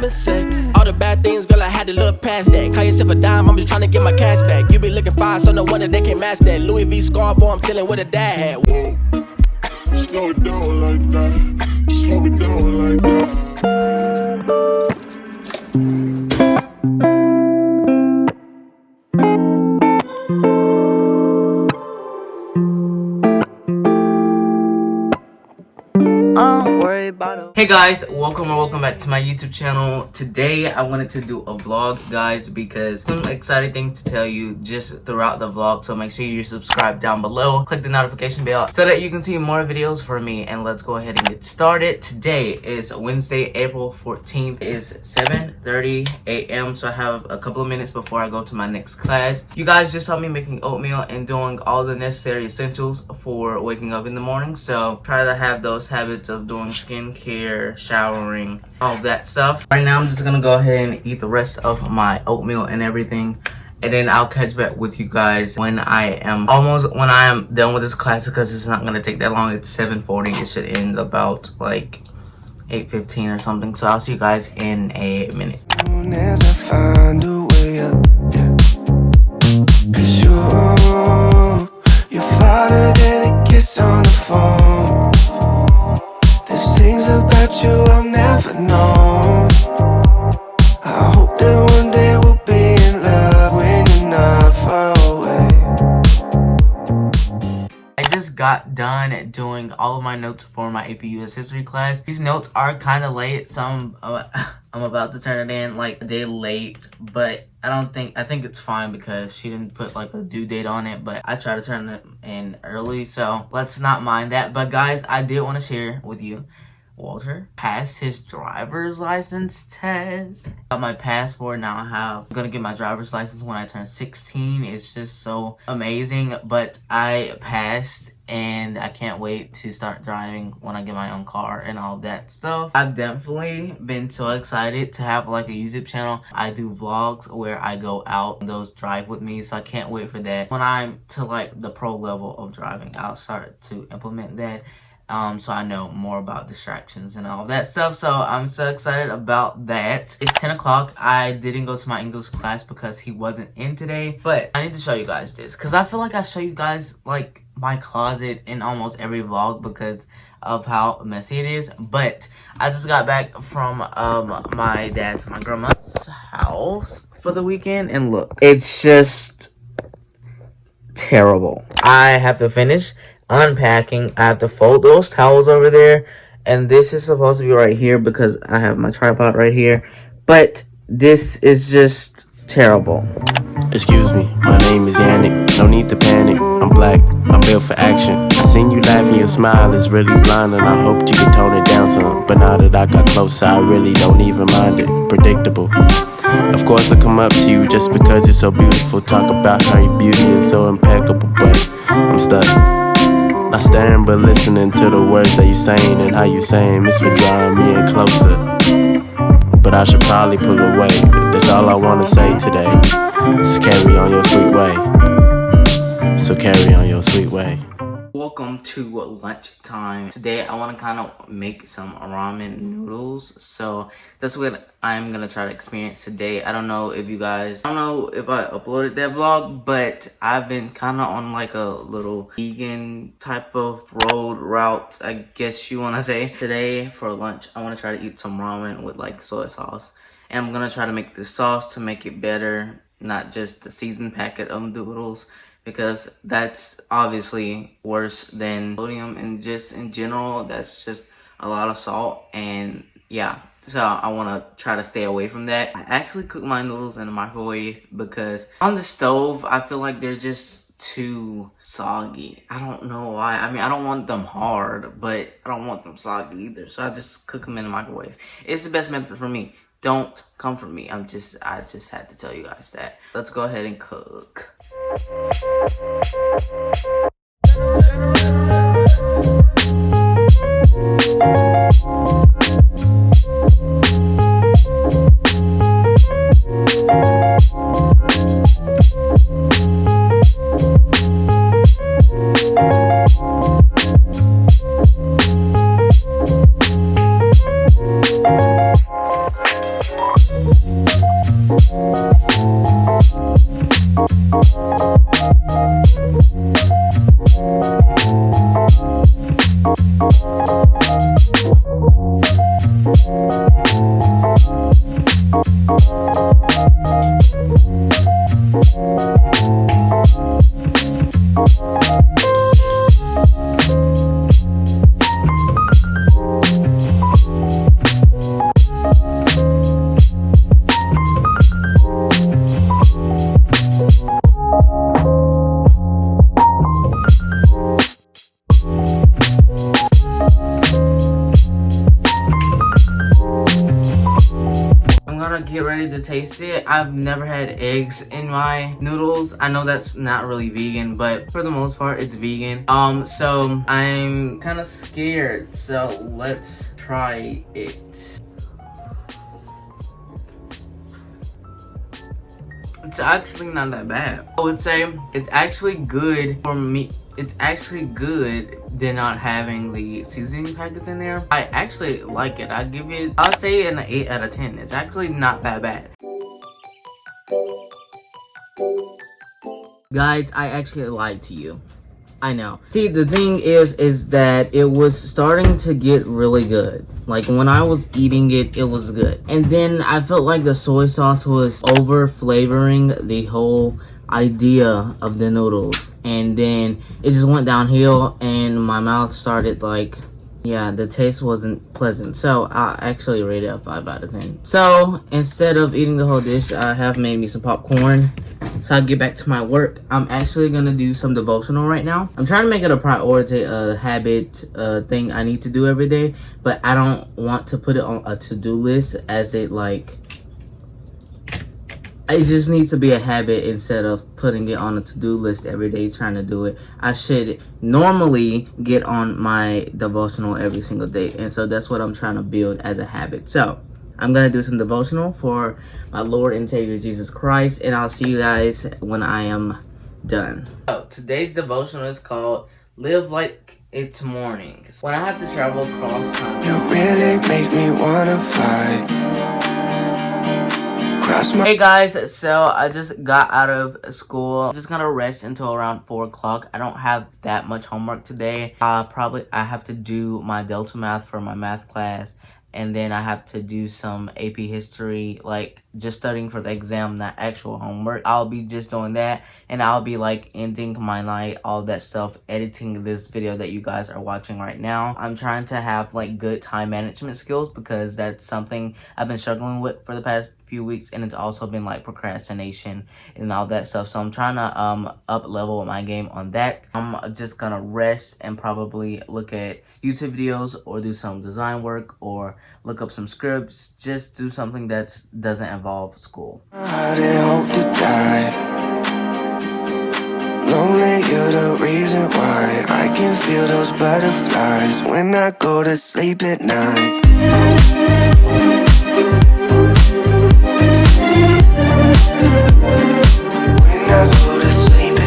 to say. All the bad things, girl, I had to look past that. Call yourself a dime, I'm just trying to get my cash back. You be looking fine, so no wonder they can't match that. Louis V scarf, or I'm chilling with a dad hat. Whoa. Slow it down like that. Slow it down like that. Hey guys, welcome back to my YouTube channel. Today I wanted to do a vlog, guys, because some exciting things to tell you just throughout the vlog. So make sure you subscribe down below, click the notification bell so that you can see more videos from me. And let's go ahead and get started. Today is Wednesday, April 14th. It is 7:30 a.m. so I have a couple of minutes before I go to my next class. You guys just saw me making oatmeal and doing all the necessary essentials for waking up in the morning. So try to have those habits of doing skincare, showering, all that stuff. Right now I'm just gonna go ahead and eat the rest of my oatmeal and everything, and then I'll catch back with you guys when I am done with this class, because it's not gonna take that long. It's 7:40. It should end about like 8:15 or something. So I'll see you guys in a minute. As I find a way up, yeah. 'Cause you're farther than a kiss on the phone. There's things about you I'll never know. I hope that one day we'll be in love when you're not far away. I just got done doing all of my notes for my AP US history class. These notes are kind of late, so I'm about to turn it in like a day late, but I think it's fine because she didn't put like a due date on it, but I try to turn it in early, so let's not mind that. But guys, I did want to share with you, Walter passed his driver's license test. Got my passport now. I'm gonna get my driver's license when I turn 16. It's just so amazing, but I passed and I can't wait to start driving when I get my own car and all that stuff. I've definitely been so excited to have like a YouTube channel. I do vlogs where I go out and those drive with me, so I can't wait for that. When I'm to like the pro level of driving, I'll start to implement that. So I know more about distractions and all that stuff. So I'm so excited about that. It's 10 o'clock. I didn't go to my English class because he wasn't in today. But I need to show you guys this, because I feel like I show you guys like my closet in almost every vlog because of how messy it is. But I just got back from my dad's and my grandma's house for the weekend, and look, it's just terrible. I have to finish unpacking. I have to fold those towels over there, and this is supposed to be right here because I have my tripod right here, but this is just terrible. Excuse me, my name is Yannick, no need to panic, I'm black, I'm built for action. I seen you laughing, your smile is really blind, and I hoped you could tone it down some. But now that I got closer, I really don't even mind it, predictable. Of course I come up to you just because you're so beautiful. Talk about how your beauty is so impeccable, but I'm stuck. Not staring but listening to the words that you're saying and how you saying it's been drawing me in closer. But I should probably pull away. That's all I wanna say today. Just carry on your sweet way. So carry on your sweet way. Welcome to lunchtime. Today I want to kind of make some ramen noodles, so that's what I'm gonna try to experience today. I don't know if I uploaded that vlog, but I've been kind of on like a little vegan type of route, I guess you want to say. Today for lunch I want to try to eat some ramen with like soy sauce, and I'm gonna try to make this sauce to make it better, not just the seasoned packet of noodles, because that's obviously worse than sodium, and just in general that's just a lot of salt. And yeah, so I want to try to stay away from that. I actually cook my noodles in the microwave because on the stove I feel like they're just too soggy. I don't know why. I mean, I don't want them hard, but I don't want them soggy either, so I just cook them in the microwave. It's the best method for me. Don't come for me. I just had to tell you guys that. Let's go ahead and cook. get ready to taste it. I've never had eggs in my noodles. I know that's not really vegan, but for the most part it's vegan. So I'm kind of scared, so let's try it. It's actually not that bad. I would say it's actually good for me. It's actually good than not having the seasoning packets in there. I actually like it. I'll say an 8 out of 10. It's actually not that bad. Guys, I actually lied to you. I know. See, the thing is that it was starting to get really good. Like, when I was eating it, it was good. And then I felt like the soy sauce was over flavoring the whole idea of the noodles. And then it just went downhill and my mouth started like, yeah, the taste wasn't pleasant. So I actually rate it a 5 out of 10. So instead of eating the whole dish, I have made me some popcorn. So I get back to my work. I'm actually gonna do some devotional right now. I'm trying to make it a priority, a habit, thing I need to do every day, but I don't want to put it on a to-do list as it like, it just needs to be a habit instead of putting it on a to-do list every day trying to do it. I should normally get on my devotional every single day, and so that's what I'm trying to build as a habit. So I'm gonna do some devotional for my Lord and Savior Jesus Christ, and I'll see you guys when I am done. So today's devotional is called Live Like It's Morning. When I have to travel across time, You really make me wanna fly. Hey guys, so I just got out of school. I'm just gonna rest until around 4 o'clock. I don't have that much homework today. I have to do my Delta Math for my math class, and then I have to do some AP history, like just studying for the exam, not actual homework. I'll be just doing that, and I'll be like ending my night, all that stuff, editing this video that you guys are watching right now. I'm trying to have like good time management skills because that's something I've been struggling with for the past few weeks, and it's also been like procrastination and all that stuff. So I'm trying to up level my game on that. I'm just gonna rest and probably look at YouTube videos or do some design work or look up some scripts. Just do something that doesn't involve school. I didn't hope to die. Lonely, you're the reason why I can feel those butterflies when I go to sleep at night.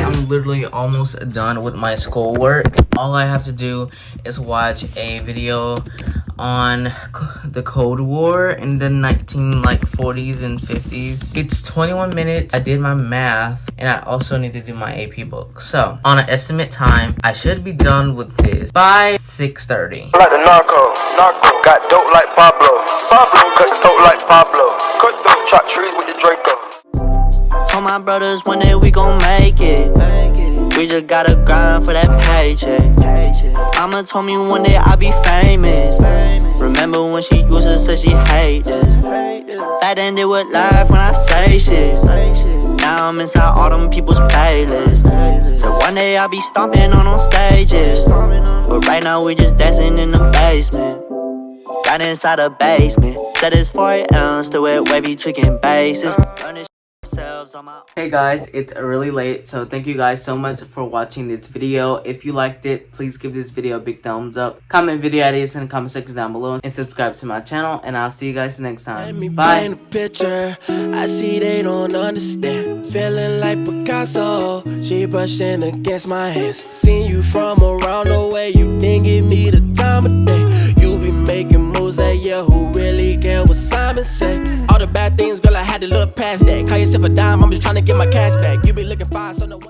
I'm literally almost done with my schoolwork. All I have to do is watch a video on the Cold War in the 40s and 50s. It's 21 minutes. I did my math, and I also need to do my AP book. So on an estimate time, I should be done with this by 6:30. Like the narco, got dope like Pablo, cut dope like Pablo, chop trees with the Draco. Told my brothers one day we gon' make it. We just gotta grind for that paycheck. Mama told me one day I'll be famous. Remember when she used to say she hate this. Back then they would laugh when I say shit. Now I'm inside all them people's playlists. So one day I'll be stomping on stages. But right now we just dancing in the basement. Got inside the basement. Said it's 4 a.m. still with wavy tweaking bases. Hey guys, it's really late, so thank you guys so much for watching this video. If you liked it, please give this video a big thumbs up, comment video ideas in the comment section down below, and subscribe to my channel, and I'll see you guys next time. Let me Bye. paint a picture. I see they don't understand. Feeling like Picasso. She brushing against my hands. Seen you from around the way. You didn't give me the time of day. You be making moves that yeah, who really care what Simon say? All the bad things, girl, I had to look past that. Call yourself a dime, I'm just trying to get my cash back. You be looking fine, so no one.